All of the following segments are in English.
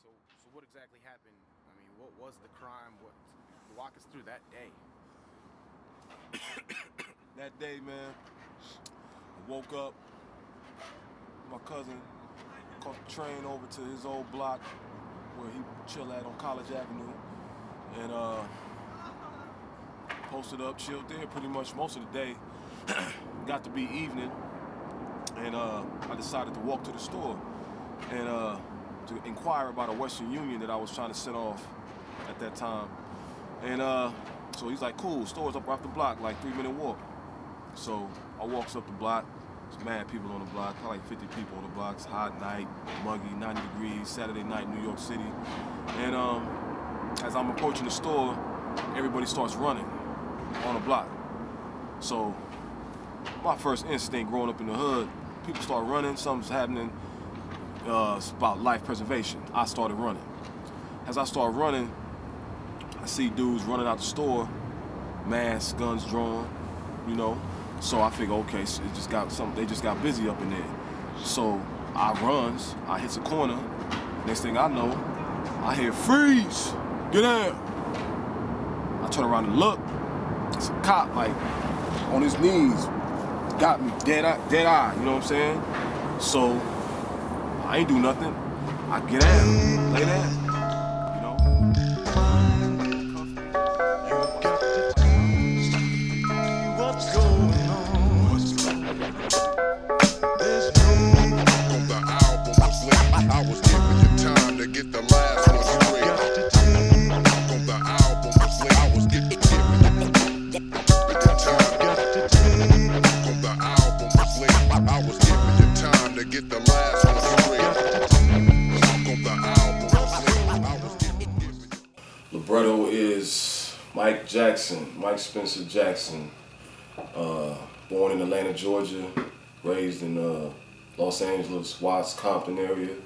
So what exactly happened? I mean, what was the crime? Walk us through that day. That day, man, I woke up. My cousin caught the train over to his old block where he chill at on College Avenue, and posted up, chilled there pretty much most of the day. Got to be evening, and I decided to walk to the store and to inquire about a Western Union that I was trying to set off at that time. And so he's like, cool, store's up off the block, like 3-minute walk. So I walks up the block. There's mad people on the block, probably like 50 people on the block. It's hot night, muggy, 90 degrees, Saturday night, New York City. And as I'm approaching the store, everybody starts running on the block. So my first instinct growing up in the hood, people start running, something's happening, it's about life preservation. I started running. As I start running, I see dudes running out the store, masks, guns drawn, you know. So I figure, okay, so they just got busy up in there. So I runs, I hits a corner. Next thing I know, I hear freeze, get out. I turn around and look. It's a cop, like on his knees, got me dead eye. You know what I'm saying? So I ain't do nothing. I get down, lay down. You know. What's going on? I was giving you time to get the last one straight. On the album was late. I was giving you time. On the album was late. I was giving you time to get the last one straight. On the album was late. I was giving you. Libretto is Mike Spencer Jackson, born in Atlanta, Georgia, raised in Los Angeles, Watts, Compton area.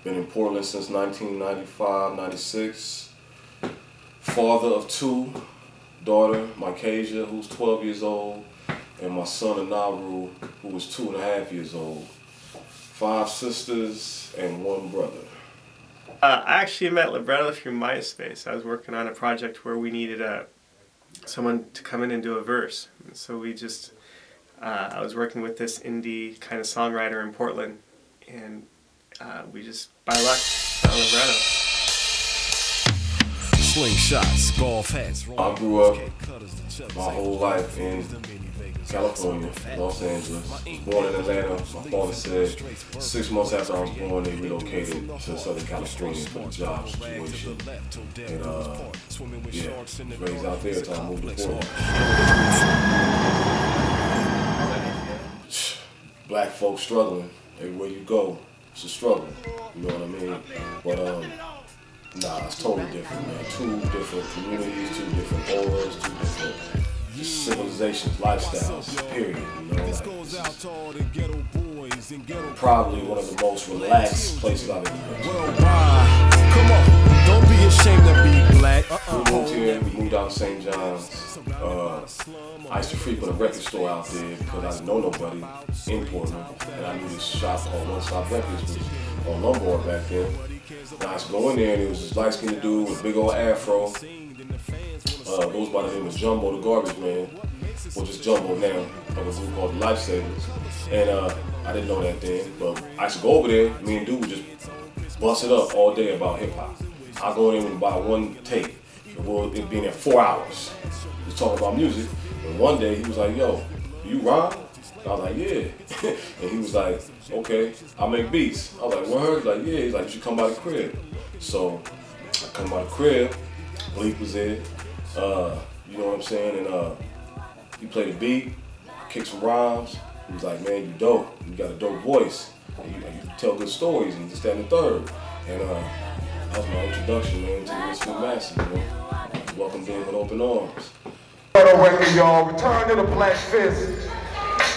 Been in Portland since 1995, 96. Father of 2, daughter, Micaiah, who's 12 years old, and my son, Anaru, who was 2.5 years old. 5 sisters and 1 brother. I actually met Libretto through MySpace. I was working on a project where we needed someone to come in and do a verse. And so we just, I was working with this indie kind of songwriter in Portland, and we just, by luck, found Libretto. Slingshots, golf hats. I grew up my whole life in California, Los Angeles. Born in Atlanta. My father said 6 months after I was born, they relocated to Southern California for the job situation. And yeah, raised out there until I moved to Portland. Black folks struggling. Everywhere you go, it's a struggle. You know what I mean? But nah, it's totally different, man. 2 different communities, 2 different auras, 2 different civilizations, lifestyys, period. You know, like, probably one of the most relaxed places I've ever been. Come on, don't be ashamed to be black. We moved here, we moved out to St. John's. I used to frequent a record store out there because I didn't know nobody in Portland. And I knew this shop called One Stop Records was on Lombard back then. And I used to go in there and it was this light-skinned dude with a big old afro. Goes by the name of Jumbo the Garbage Man, or just Jumbo now, of a group called the Lifesavers. And I didn't know that then, but I used to go over there, me and dude would just bust it up all day about hip-hop. I go in and buy 1 tape, it'd be in there 4 hours. We talking about music, and one day he was like, yo, you rhyme? I was like, yeah. And he was like, okay, I make beats. I was like, word? Like, yeah. He's like, you should come by the crib. So I come by the crib, Bleak was there. You know what I'm saying? And he played a beat, kicked some rhymes. He was like, man, you dope. You got a dope voice. And you tell good stories and this, that, and the third. And that was my introduction, man, to the Mystic Masses, you know. Welcomed in with open arms. Record, y'all. Return to the Black Fist.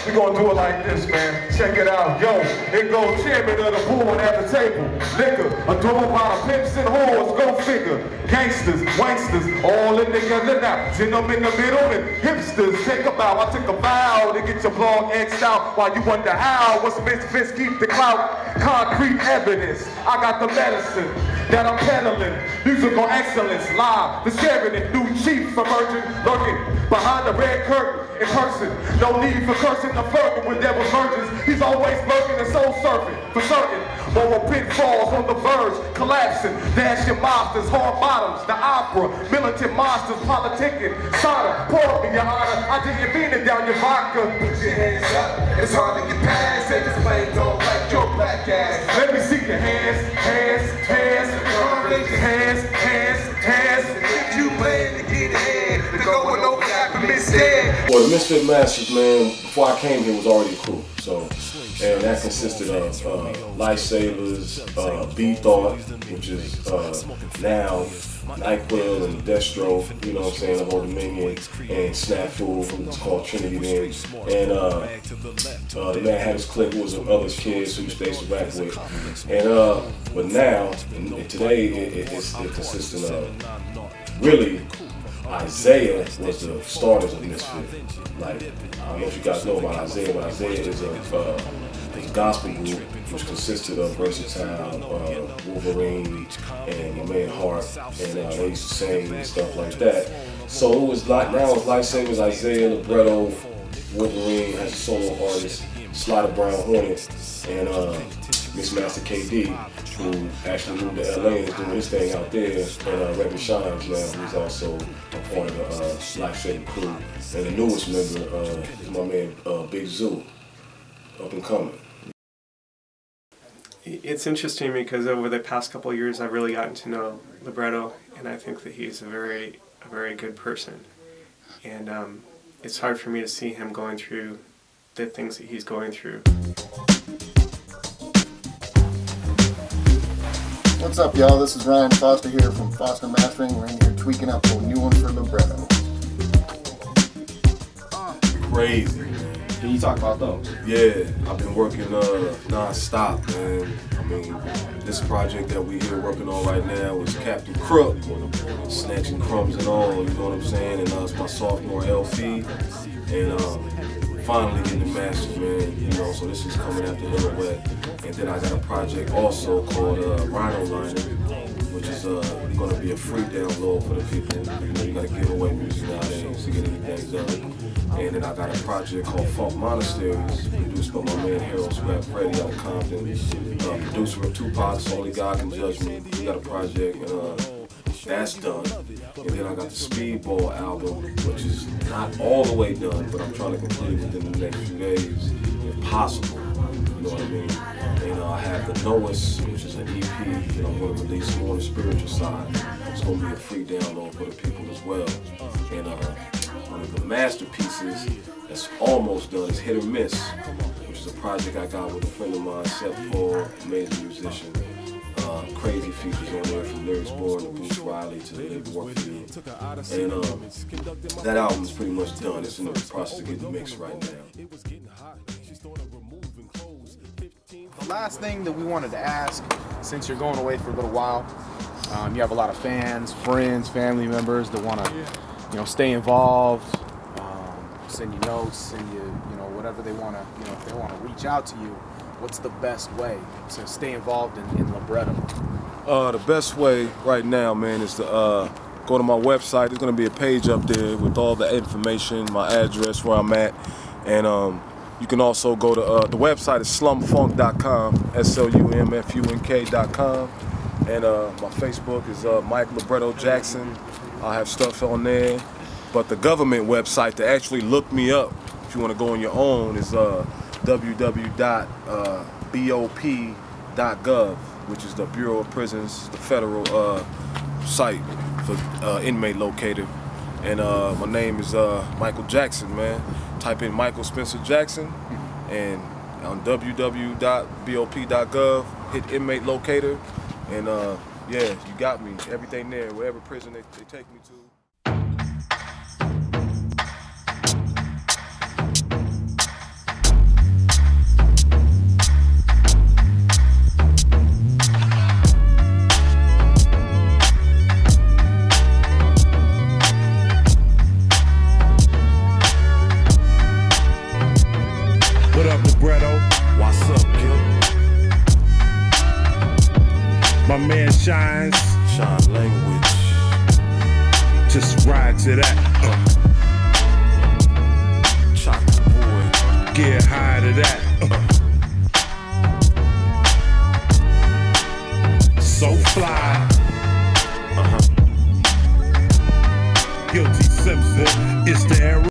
We gonna do it like this, man. Check it out, yo. It goes chairman of the board at the table. Liquor, adored by the pimps and whores, go figure. Gangsters, wanksters, all in together now. Gentlemen in the middle and hipsters, take a bow. I took a vow to get your blog X'd out while you wonder how. What's Misfits keep the clout? Concrete evidence. I got the medicine that I'm peddling. Musical excellence, live. The sharing it, new chief emerging, lurking behind the red curtain in person. No need for cursing the flirting with devil's virgins. He's always lurking and soul surfing for certain. Moral pitfalls on the verge, collapsing. Dashing monsters, hard bottoms, the opera. Militant monsters, politicking. Sodom, pour me, your honor. I didn't mean it down your vodka. Put your hands up. It's hard to get past. Say this plane don't like your black ass. Let me see your hands, hands, hands. Hands, hands, hands. If you plan to get ahead, to go with no gap and instead. Well, the Misfit Masters, man, before I came here was already a crew. So, and that consisted of Lifesavers, B-Thought, which is now NyQuil and Destro, you know what I'm saying, the whole Dominion, and Snafu from it's called Trinity then. And the man had his clique was with other kids who he used to rap with. And but now, and today it consisted of really Isaiah was the starters of Misfit. Like, I don't know if you guys know about Isaiah, but Isaiah is a gospel group which consisted of Versatile, Wolverine, and my man Hart, and they used to sing and stuff like that. So it was like, now it's Lifesavers, Isaiah, Libretto, Wolverine has a solo artist, Slider Brown Hornet, and Mixmaster KD, who actually moved to LA and is doing his thing out there, and Reverend Shines now, who's also a part of the Lifesavers crew. And the newest member is my man Big Zoo, up and coming. It's interesting because over the past couple of years I've really gotten to know Libretto, and I think that he's a very good person. And it's hard for me to see him going through the things that he's going through. What's up, y'all? This is Ryan Foster here from Foster Mastering. We're in here tweaking up a new one for Libretto. Crazy. Can you talk about those? Yeah, I've been working non-stop, man. I mean, this project that we here working on right now is Captain Crook, snatching crumbs and all, you know what I'm saying? And it's my sophomore LP, and finally getting the master, man. You know, so this is coming after Wet. And then I got a project also called Rhino Liner, which is going to be a free download for the people. You know, you got to give away music nowadays to get anything done. And then I got a project called Funk Monasteries, produced by my man Harold Scrap Freddy out of Compton, producer of Tupac's Only God Can Judge Me. We got a project, and that's done. And then I got the Speedball album, which is not all the way done, but I'm trying to complete it within the next few days, if possible. You know what I mean? And I have the Noahs, which is an EP that I'm going to release more on the spiritual side. It's going to be a free download for the people as well. And one of the masterpieces that's almost done is Hit or Miss, which is a project I got with a friend of mine, Seth Paul, amazing musician. Crazy features on there from Lyrics Born to Bruce Riley to Live Work For You. And that album is pretty much done. It's in the process of getting mixed right now. The last thing that we wanted to ask, since you're going away for a little while, you have a lot of fans, friends, family members that want to, stay involved, send you notes, send you, whatever they want to, if they want to reach out to you. What's the best way to stay involved in Libretto? The best way right now, man, is to go to my website. There's going to be a page up there with all the information, my address, where I'm at, and you can also go to the website is slumfunk.com, slumfunk.com, and my Facebook is Mike Libretto Jackson. I have stuff on there, but the government website to actually look me up, if you want to go on your own, is www.bop.gov, which is the Bureau of Prisons, the federal site for inmate locator. And my name is Michael Jackson, man. Type in Michael Spencer Jackson, and on www.bop.gov, hit inmate locator, and yeah, you got me. Everything there, wherever prison they take me to. My man Shines. Shine language. Just ride to that. Chocolate boy. Get high to that. So fly.